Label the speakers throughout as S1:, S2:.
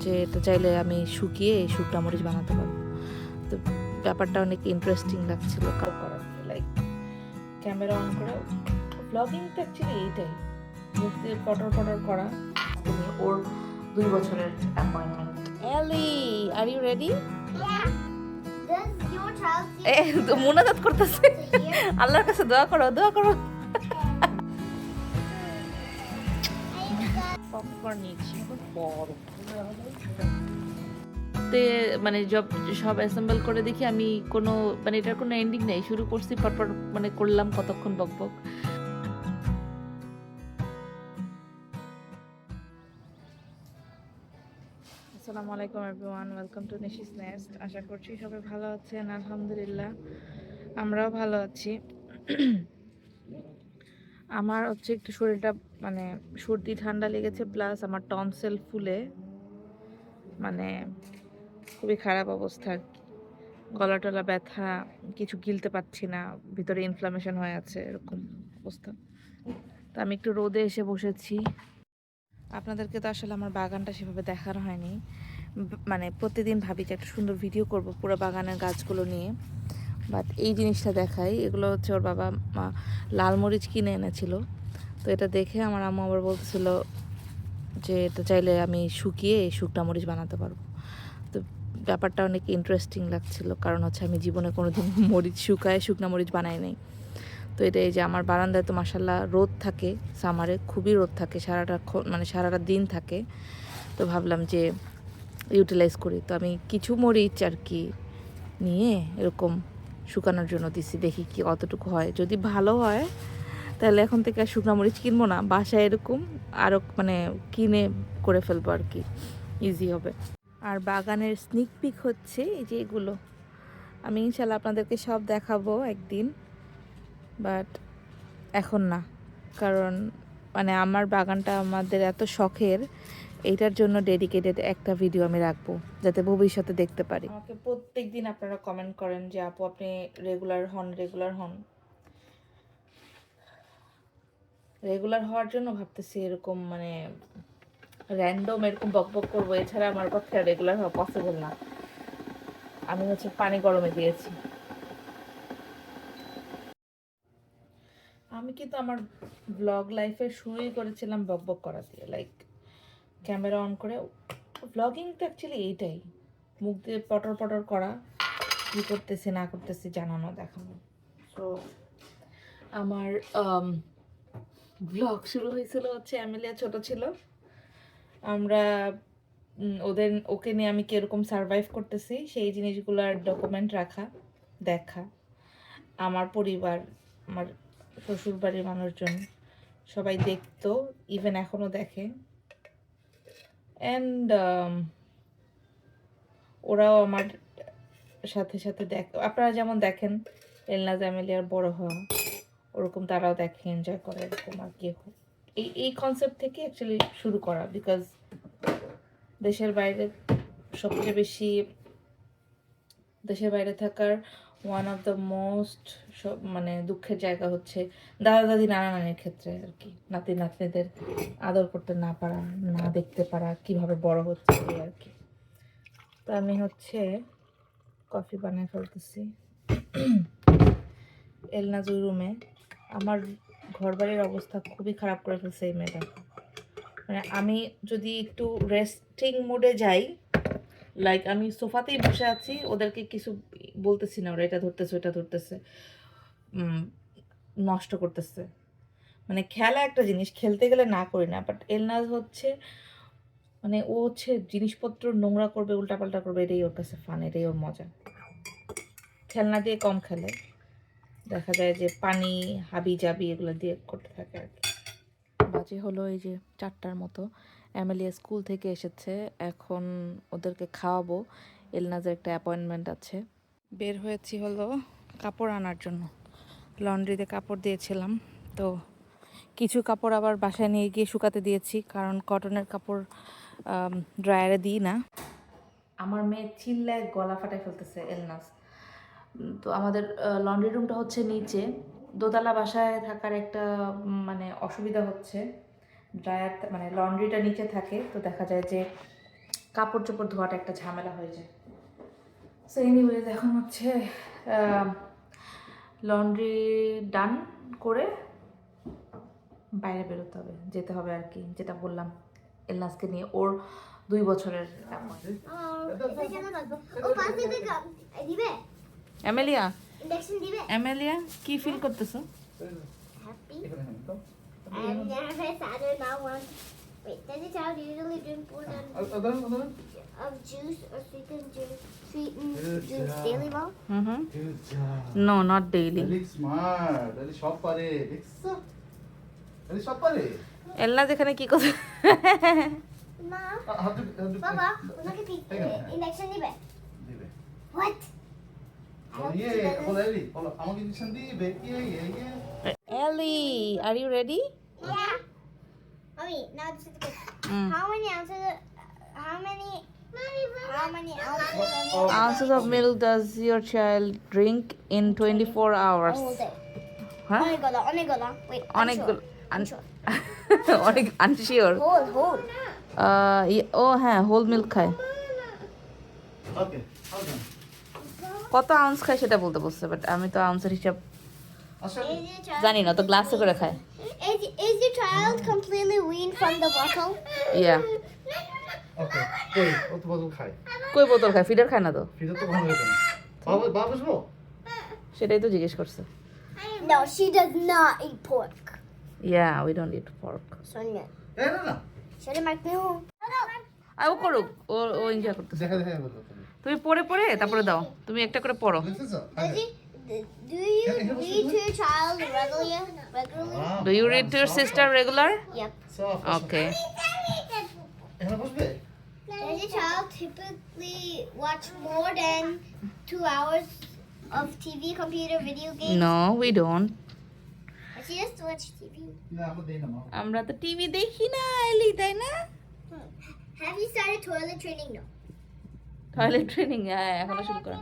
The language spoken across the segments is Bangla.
S1: যে এটা চাইলে আমি শুকিয়ে শুকনা মরিচ বানাতে পারবো। তো ব্যাপারটা অনেক ইন্টারেস্টিং লাগছিল করা, লাইক ক্যামেরা অন করে ব্লগিং তো অ্যাকচুয়ালি এইটাই, মুখ দিয়ে পটর পটর করা। ওর 2 বছরের অ্যাপয়েন্টমেন্ট। এলি, আর ইউ রেডি? মুনাজাত করতেছে, আল্লাহর কাছে দোয়া করো, দোয়া করো। পপকর্ন নিয়েছি বড়, মানে সব অ্যাসেম্বল করে দেখি আমি কোনো মানে এটার কোনো এন্ডিং নেই। শুরু করছি পটপট মানে করলাম কতক্ষণ বকবক। আসসালামু আলাইকুম everyone, welcome to Nishi's nest. আশা করছি সবাই ভালো আছেন, আলহামদুলিল্লাহ আমরাও ভালো আছি। আমার হচ্ছে একটু শরীরটা মানে সর্দি ঠান্ডা লেগেছে, প্লাস আমার টনসেল ফুলে মানে খুবই খারাপ অবস্থা আর কি। গলা টলা ব্যথা, কিছু গিলতে পারছি না, ভিতরে ইনফ্লামেশন হয়ে আছে, এরকম অবস্থা। তো আমি একটু রোদে এসে বসেছি। আপনাদেরকে তো আসলে আমার বাগানটা সেভাবে দেখানো হয়নি, মানে প্রতিদিন ভাবি যে একটা সুন্দর ভিডিও করব পুরো বাগানের গাছগুলো নিয়ে, বাট এই জিনিসটা দেখাই। এগুলো হচ্ছে ওর বাবা লাল মরিচ কিনে এনেছিল, তো এটা দেখে আমার আম্মু আবার বলতেছিল যে এটা চাইলে আমি শুকিয়ে শুকনা মরিচ বানাতে পারবো। তো ব্যাপারটা অনেক ইন্টারেস্টিং লাগছিল, কারণ হচ্ছে আমি জীবনে কোনোদিন মরিচ শুকায় শুকনা মরিচ বানাই নাই। তো এটা এই যে আমার বারান্দায় তো মাসাল্লাহ রোদ থাকে, সামারে খুবই রোদ থাকে, মানে সারাটা দিন থাকে। তো ভাবলাম যে ইউটিলাইজ করি। তো আমি কিছু মরিচ আর কি নিয়ে এরকম শুকানোর জন্য দিছি, দেখি কি কতটুকু হয়। যদি ভালো হয় তাহলে এখন থেকে আর শুকনো মরিচ কিনবো না, বাসায় এরকম আরও মানে কিনে করে ফেলবো আর কি, ইজি হবে। আর বাগানের স্নিক পিক হচ্ছে এই যে এগুলো, আমি ইনশাল্লাহ আপনাদেরকে সব দেখাবো একদিন, বাট এখন না। কারণ মানে আমার বাগানটা আমাদের এত শখের, এইটার জন্য ডেডিকেটেড একটা ভিডিও আমি রাখবো, যাতে ভবিষ্যতে দেখতে পারি। আমাকে প্রত্যেক দিন আপনারা কমেন্ট করেন যে আপু আপনি রেগুলার হন, রেগুলার হন। রেগুলার হওয়ার জন্য ভাবতেছি এরকম মানে র্যান্ডম এরকম বকবক করবো, এছাড়া আমার পক্ষে রেগুলার হওয়া পসিবল না। আমি হচ্ছে পানি গরমে দিয়েছি। আমি কিন্তু আমার ব্লগ লাইফের শুরুই করেছিলাম বকবক করা দিয়ে, লাইক ক্যামেরা অন করে। ব্লগিং তো অ্যাকচুয়ালি এইটাই, মুখ দিয়ে পটর পটর করা, কী করতেছি না করতেছি জানানো, দেখানো। তো আমার ব্লগ শুরু হয়েছিল হচ্ছে অ্যামেলিয়া ছোট ছিল, আমরা ওকে নিয়ে আমি কীরকম সারভাইভ করতেছি সেই জিনিসগুলোর ডকুমেন্ট রাখা, দেখা। আমার পরিবার, আমার শ্বশুরবাড়ির মানুষজন সবাই দেখতো, ইভেন এখনও দেখে। অ্যান্ড ওরাও আমার সাথে সাথে আপনারা যেমন দেখেন এলনাজ আমেলিয়ার বড় হওয়া, ওরকম তারাও দেখে, এনজয় করে, এরকম আর কি। এই কনসেপ্ট থেকে অ্যাকচুয়ালি শুরু করা, বিকজ দেশের বাইরে সবচেয়ে বেশি, দেশের বাইরে থাকার ওয়ান অফ দ্য মোস্ট মানে দুঃখের জায়গা হচ্ছে দাদা দাদি নানা নানির ক্ষেত্রে আর কি, নাতি নাতনিদের আদর করতে না পারা, না দেখতে পারা, কিভাবে বড় হচ্ছে এই আর কি। তো আমি হচ্ছে কফি বানিয়ে ফেলতেছি এলনাজুর রুমে। আমার ঘরবাড়ির অবস্থা খুবই খারাপ করে ফেলছে এই মেয়েটা। মানে আমি যদি একটু রেস্টিং মোডে যাই, লাইক আমি সোফাতেই বসে আছি, ওদেরকে কিছু বলতেছি না, ওরা এটা ধরতেছে ওটা ধরতেছে, নষ্ট করতেছে। মানে খেলা একটা জিনিস, খেলতে গেলে না করি না, বাট এলনাজ হচ্ছে মানে ও হচ্ছে জিনিসপত্র নোংরা করবে, উল্টাপাল্টা করবে, এটাই ওর কাছে ফান, এটাই ওর মজা। খেলনা দিয়ে কম খেলে, দেখা যায় যে পানি হাবি জাবি এগুলো দিয়ে করতে থাকে আর কি। বাজে হলো এই যে 4টার মতো, অ্যামেলিয়া স্কুল থেকে এসেছে, এখন ওদেরকে খাওয়াবো। এলনাজের একটা অ্যাপয়েন্টমেন্ট আছে। বের হয়েছি হলো কাপড় আনার জন্য, লন্ড্রিতে কাপড় দিয়েছিলাম, তো কিছু কাপড় আবার বাসায় নিয়ে গিয়ে শুকাতে দিয়েছি, কারণ কটনের কাপড় ড্রায়ারে দিই না। আমার মেয়ে চিল্লায় গলা ফাটাই ফেলতেছে এলনাজ। তো আমাদের লন্ড্রি রুমটা হচ্ছে নিচে, দোতলা বাসায় থাকার একটা মানে অসুবিধা হচ্ছে, ড্রায়ার মানে লন্ড্রিটা নিচে থাকে, তো দেখা যায় যে কাপড় চোপড় ধোয়াটা একটা ঝামেলা হয়ে যায়। সো এনিওয়েজ এখন হচ্ছে লন্ড্রি ডান করে বাইরে বেরোতে হবে, যেতে হবে আর কি, যেটা বললাম এলনাসকে নিয়ে, ওর 2 বছরের এমেলিয়া। এমেলিয়া কি ফিল করতেছো?
S2: Happy. I'm nervous. I do not want. Wait, does it tell you usually drink more than of juice or sweetened juice daily, Mom?
S3: Good job.
S1: No not daily.
S3: Really smart. Really সব পারে। দেখছো? really সব পারে।
S1: এলনা যেখানে কি করছে
S2: Ma,
S3: হাতে
S2: Baba, look at the injection দিবে।
S3: দিবে।
S2: What?
S3: ইয়ে, বলো এলি, বলো আমাকে ইনজেকশন দিবে। ইয়ে।
S1: Ellie are you ready?
S2: Yeah. Mommy, now this is the question. How many ounces? How many ounces?
S1: Ounces of milk does your child drink in 24 hours?
S2: All day.
S1: Huh?
S2: অনেকগুলো. Wait,
S1: অনেকগুলো
S2: unsure.
S1: অনেক আনশিওর।
S2: Whole.
S1: ও হ্যাঁ, হোল মিল্ক খায়।
S3: ওকে, ওকে।
S1: কত আউন্স খায় সেটা বলতে বলছে, বাট আমি তো আউন্সের হিসাব
S3: আসলে
S1: জানি না, তো গ্লাসে করে খায়।
S2: Is your child completely weaned from the bottle?
S1: ইয়া,
S3: ওকে। কই, ও তো বদল খায়।
S1: কই বোতল খায়, ফিডার খায় না তো।
S3: ফিরে তো ভালো হতো না। বাবা বসবো?
S1: সেটাই তো জিজ্ঞেস করছে।
S2: No, she does not eat pork.
S1: Yeah, we don't it pork.
S2: Sonia.
S3: না।
S2: Should I make me home?
S1: আর ও করুক, ও এনজয় করতেছে।
S3: দেখা বলো তুমি।
S1: তুমি পড়ে তারপরে দাও, তুমি একটা করে পড়ো।
S3: দেখতেছো?
S2: Do you read to your child regularly?
S1: Do you read to your sister regular?
S2: Yep.
S1: Okay.
S3: এখানে বসবে?
S2: Does your child typically watch more than 2 hours of TV, computer, video games?
S1: No we don't.
S2: She just watch TV.
S3: না, আমরা দেই না মা।
S1: আমরা তো টিভি দেখি না এলি, তাই না?
S2: Have you started toilet training? No.
S1: Toilet training এখনো শুরু করা।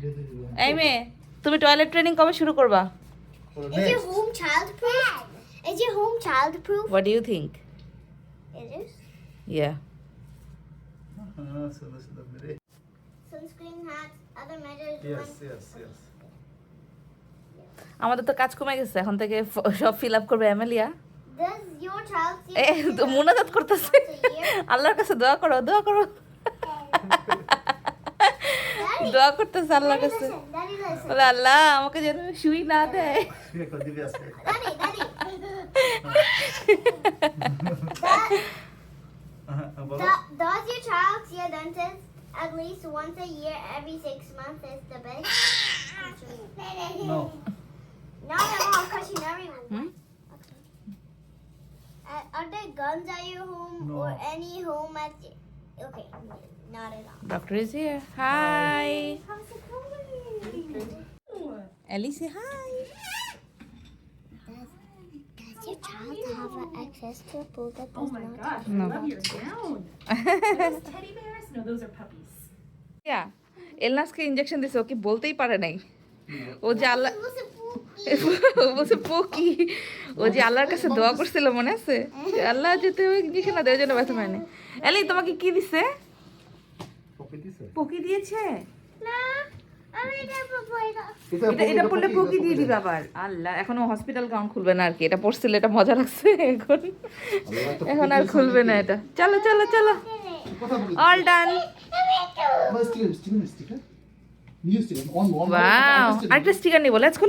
S3: বেঁধে দিবো।
S1: এই মেয়ে, তুমি টয়লেট ট্রেনিং কবে শুরু করবা?
S2: Is your home child-proof? Is your home child-proof?
S1: What do you think?
S2: It is.
S1: Yeah,
S3: হ্যাঁ, সুন্দর মেরে।
S2: Sunscreen, hats, other measures.
S3: Yes.
S1: আমাদের তো কাজ কমে গেছে, এখন থেকে সব ফিল আপ করবে Emelia.
S2: Does your child see
S1: এ তো মুনাজাত করতেছে, আল্লাহর কাছে দোয়া করো। দোয়া করতেছে আল্লাহর কাছে,
S2: Daddy, listen.
S1: বলে আল্লাহ আমাকে যেন শুই না দেয়।
S3: শুয়ে কর দিবি আজকে।
S2: Daddy.
S3: বলো।
S2: Does your child see a dentist at least once a year? Every 6 months is the best.
S3: No.
S2: Not at all, because you never.
S1: Hmm?
S2: Okay. Are there guns at your home
S3: No.
S2: or any home at? Okay, not at all.
S1: Doctor is here. Hi
S2: How's it going?
S1: Ellie, say hi.
S2: Does your child have access to a pool that does
S4: Oh my
S2: not?
S4: gosh,
S1: No.
S4: I love your gown. Those teddy bears? No, those are puppies.
S1: Yeah, এলনাসকে ইনজেকশন দিছে, ও কি বলতেই পারে নাই। ও যে আল্লাহ, ও বলছে পোকি, ও যে আল্লাহর কাছে দোয়া করছিল মনে আছে, যে আল্লাহ যেতে ইনজেকশন না দেওয়ার জন্য ব্যথা পায়নি। এলি তোমাকে কি দিছে?
S3: পকে দিছে?
S1: পোকি দিয়েছে?
S3: এটা
S1: এটা পড়লে পোকি দিয়ে দিবে আবার। আল্লাহ, এখনো হসপিটাল গাউন খুলবে না আর কি, এটা পড়ছিল, এটা মজা লাগছে, এখন আর খুলবে না এটা। চলো
S3: কথা বলি।
S1: All done.
S3: Bus sticker new sticker on
S1: wow, আরেকটা স্টিকার নিব। Let's go.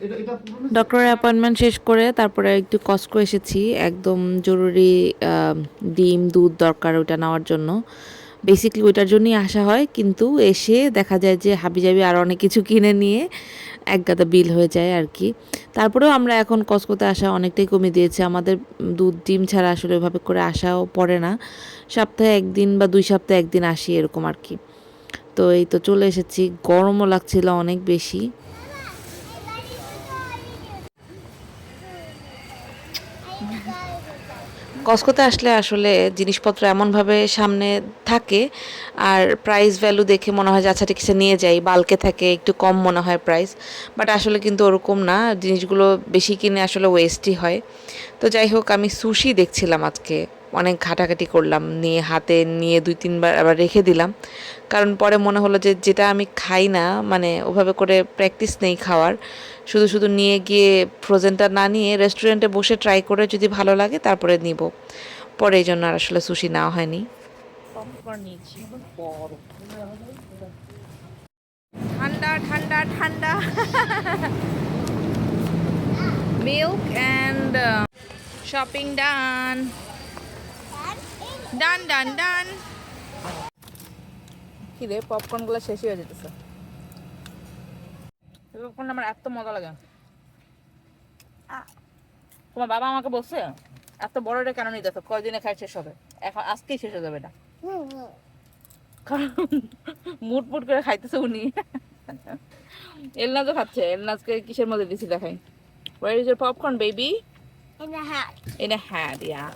S3: এটা পুরো
S1: ডক্টরের অ্যাপয়েন্টমেন্ট শেষ করে তারপরে একটু কস্টকো এসেছি, একদম জরুরি ডিম দুধ দরকার ওটা নেওয়ার জন্য। বেসিক্যালি ওইটার জন্যই আসা হয়, কিন্তু এসে দেখা যায় যে হাবিজাবি আর অনেক কিছু কিনে নিয়ে একগাদা বিল হয়ে যায় আর কি। তারপরেও আমরা এখন কস্টকোতে আসা অনেকটাই কমে দিয়েছে, আমাদের দুধ ডিম ছাড়া আসলে ওইভাবে করে আসাও পড়ে না, সপ্তাহে 1 দিন বা 2 সপ্তাহে 1 দিন আসি এরকম আর কি। তো এই তো চলে এসেছি, গরমও লাগছিল অনেক বেশি। কস্টকোতে আসলে আসলে জিনিসপত্র এমনভাবে সামনে থাকে আর প্রাইস ভ্যালু দেখে মনে হয় যে আচ্ছা ঠিক আছে নিয়ে যাই, বাল্কে থাকে একটু কম মনে হয় প্রাইস, বাট আসলে কিন্তু ওরকম না, জিনিসগুলো বেশি কিনে আসলে ওয়েস্টই হয়। তো যাই হোক, আমি সুশি দেখছিলাম আজকে, অনেক ঘাটাঘাটি করলাম, নিয়ে হাতে নিয়ে 2-3 বার আবার রেখে দিলাম, কারণ পরে মনে হলো যে যেটা আমি খাই না, মানে ওভাবে করে প্র্যাকটিস নেই খাওয়ার, শুধু শুধু নিয়ে গিয়ে ফ্রোজেনটা না নিয়ে রেস্টুরেন্টে বসে ট্রাই করে যদি ভালো লাগে তারপরে নিব। পরে এই জন্য আর আসলে সুশি নেওয়া হয়নি। ঠান্ডা ঠান্ডা ঠান্ডা মিল্ক অ্যান্ড শপিং ডান ডান ডান ডান। কি রে, পপকর্নগুলো শেষই হয়ে যেতেছে। পপকর্ন আমার এত মজা লাগে। তোমার বাবা আমাকে বলছে এত বড় এটা কেন নিতেছো, কয়দিনে খাই শেষ হবে, এখন আজকেই শেষ হয়ে যাবে এটা। কারণ মুট মুট করে খাইতেছে উনি। এলনাজও খাচ্ছে। এলনাজকে কিসের মধ্যে দিছি দেখাই। Where is your popcorn, baby?
S2: In the hat.
S1: In a hat, yeah.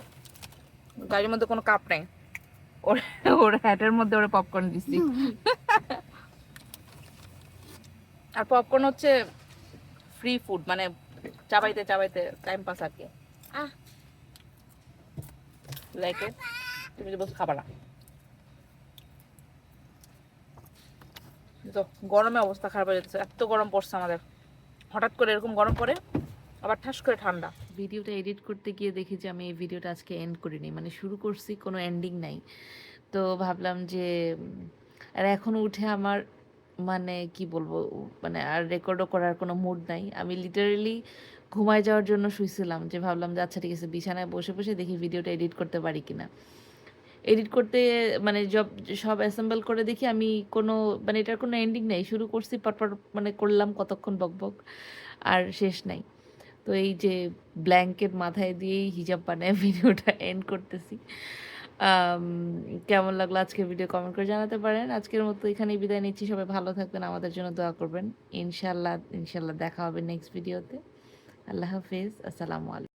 S1: গাড়ির মধ্যে কোনো কাপ নাই, ওর ওর হ্যাটের মধ্যে ওরা পপকর্ন দিছি। আর পপকর্ন হচ্ছে ফ্রি ফুড, মানে চাবাইতে চাবাইতে টাইম পাস আর কি। লাইক ইট, তুমি যে বসে খাবা না। তো গরমে অবস্থা খারাপ হয়ে যাচ্ছে, এত গরম পড়ছে আমাদের। হঠাৎ করে এরকম গরম পড়ে, আবার ঠাস করে ঠান্ডা। ভিডিওটা এডিট করতে গিয়ে দেখি যে আমি এই ভিডিওটা আজকে এন্ড করিনি, মানে শুরু করছি কোনো এন্ডিং নাই। তো ভাবলাম যে আর এখন উঠে আমার মানে কি বলবো, মানে আর রেকর্ডও করার কোনো মুড নাই। আমি লিটারেলি ঘুমায় যাওয়ার জন্য শুয়েছিলাম, যে ভাবলাম যে আচ্ছা ঠিক আছে বিছানায় বসে বসে দেখি ভিডিওটা এডিট করতে পারি কিনা। এডিট করতে মানে সব অ্যাসেম্বল করে দেখি আমি কোনো মানে এটার কোনো এন্ডিং নেই। শুরু করছি পটপট মানে করলাম কতক্ষণ বকবক, আর শেষ নাই। তো এই যে ব্ল্যাঙ্কেট মাথায় দিয়েই হিজাব বানায় ভিডিওটা এন্ড করতেছি। কেমন লাগলো আজকের ভিডিও কমেন্ট করে জানাতে পারেন। আজকের মতো এখানেই বিদায় নিচ্ছি। সবাই ভালো থাকবেন, আমাদের জন্য দোয়া করবেন। ইনশাল্লাহ ইনশাল্লাহ দেখা হবে নেক্সট ভিডিওতে। আল্লাহ হাফিজ, আসসালামু আলাইকুম।